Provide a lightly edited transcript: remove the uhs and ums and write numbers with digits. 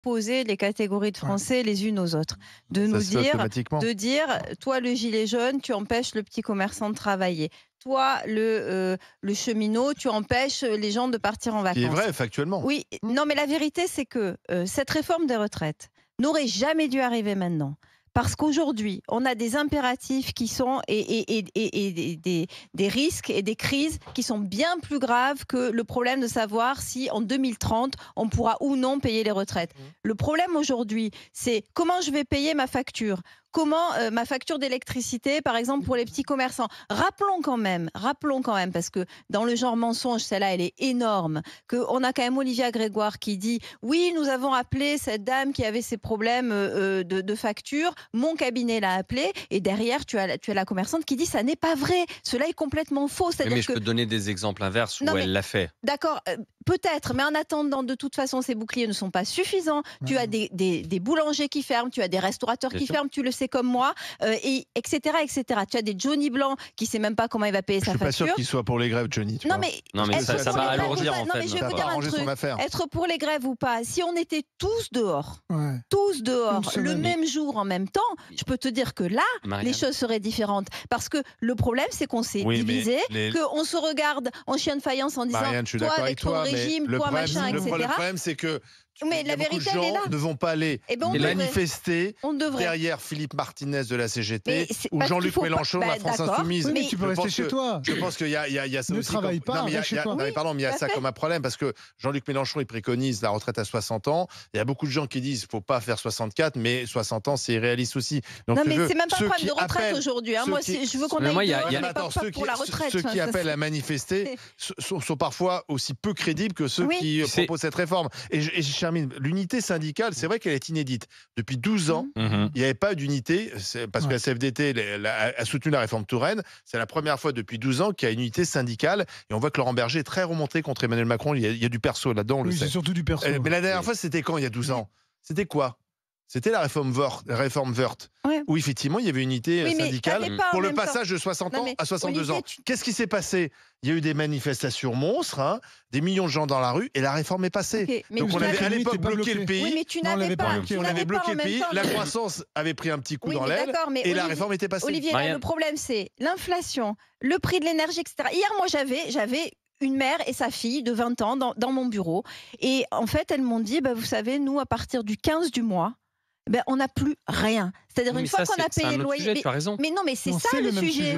opposer les catégories de Français les unes aux autres. De nous dire, toi le gilet jaune, tu empêches le petit commerçant de travailler. Toi, le cheminot, tu empêches les gens de partir en vacances. Qui est vrai, factuellement. Oui, non, mais la vérité, c'est que cette réforme des retraites n'aurait jamais dû arriver maintenant. Parce qu'aujourd'hui, on a des impératifs qui sont et des risques et des crises qui sont bien plus graves que le problème de savoir si en 2030, on pourra ou non payer les retraites. Le problème aujourd'hui, c'est comment je vais payer ma facture. Comment ma facture d'électricité, par exemple, pour les petits commerçants. Rappelons quand même, parce que dans le genre mensonge, celle-là, elle est énorme, qu'on a quand même Olivia Grégoire qui dit « Oui, nous avons appelé cette dame qui avait ces problèmes de facture, mon cabinet l'a appelée. » Et derrière, tu as la commerçante qui dit « Ça n'est pas vrai, cela est complètement faux. » Mais je peux te donner des exemples inverses où elle l'a fait. D'accord, peut-être, mais en attendant, de toute façon, ces boucliers ne sont pas suffisants. Tu as des boulangers qui ferment, tu as des restaurateurs qui ferment, tu le sais comme moi, etc., etc. Tu as des Johnny Blanc qui ne sait même pas comment il va payer sa facture. Je suis pas sûr qu'il soit pour les grèves, Johnny. Non, mais ça va alourdir en fait. Non, mais je vais vous dire un truc. Être pour les grèves ou pas, si on était tous dehors, le même jour, en même temps, je peux te dire que là, les choses seraient différentes. Parce que le problème, c'est qu'on s'est divisé, qu'on se regarde en chien de faïence en disant Marianne, je suis toi d'accord avec avec toi, ton régime, mais toi machin, etc. Le problème, c'est que mais la vérité, elle est là. Ne vont pas aller manifester derrière Philippe Martinez de la CGT ou Jean-Luc Mélenchon de la France Insoumise. Oui, mais tu peux rester chez toi. Je pense qu'il y a ça ne aussi. Travaille pas, mais il y a ça comme un problème parce que Jean-Luc Mélenchon il préconise la retraite à 60 ans. Il y a beaucoup de gens qui disent qu'il ne faut pas faire 64, mais 60 ans c'est irréaliste aussi. Donc, non, mais c'est même pas un problème de retraite aujourd'hui. Moi, je veux qu'on aille dehors, pas pour la retraite. Ceux qui appellent à manifester sont parfois aussi peu crédibles que ceux qui proposent cette réforme. Et je termine. L'unité syndicale, c'est vrai qu'elle est inédite. Depuis 12 ans, il n'y avait pas d'unité, parce que la CFDT a soutenu la réforme Touraine. C'est la première fois depuis 12 ans qu'il y a une unité syndicale. Et on voit que Laurent Berger est très remonté contre Emmanuel Macron. Il y a du perso là-dedans, on le sait. C'est surtout du perso. Mais la dernière fois, c'était quand, il y a 12 ans? C'était quoi? C'était la réforme Woerth, où effectivement il y avait une unité syndicale pour le passage de 60 ans à 62 ans. Qu'est-ce qui s'est passé? Il y a eu des manifestations monstres, des millions de gens dans la rue, et la réforme est passée. Donc on avait à l'époque bloqué le pays. Oui, mais tu n'avais pas. On avait bloqué le pays, la croissance avait pris un petit coup dans l'aile, et la réforme était passée. Olivier, là, le problème c'est l'inflation, le prix de l'énergie, etc. Hier, moi j'avais une mère et sa fille de 20 ans dans mon bureau, et en fait elles m'ont dit, vous savez, nous à partir du 15 du mois, on n'a plus rien. C'est-à-dire une fois qu'on a payé le loyer. Tu as raison. Mais non, mais c'est ça le sujet.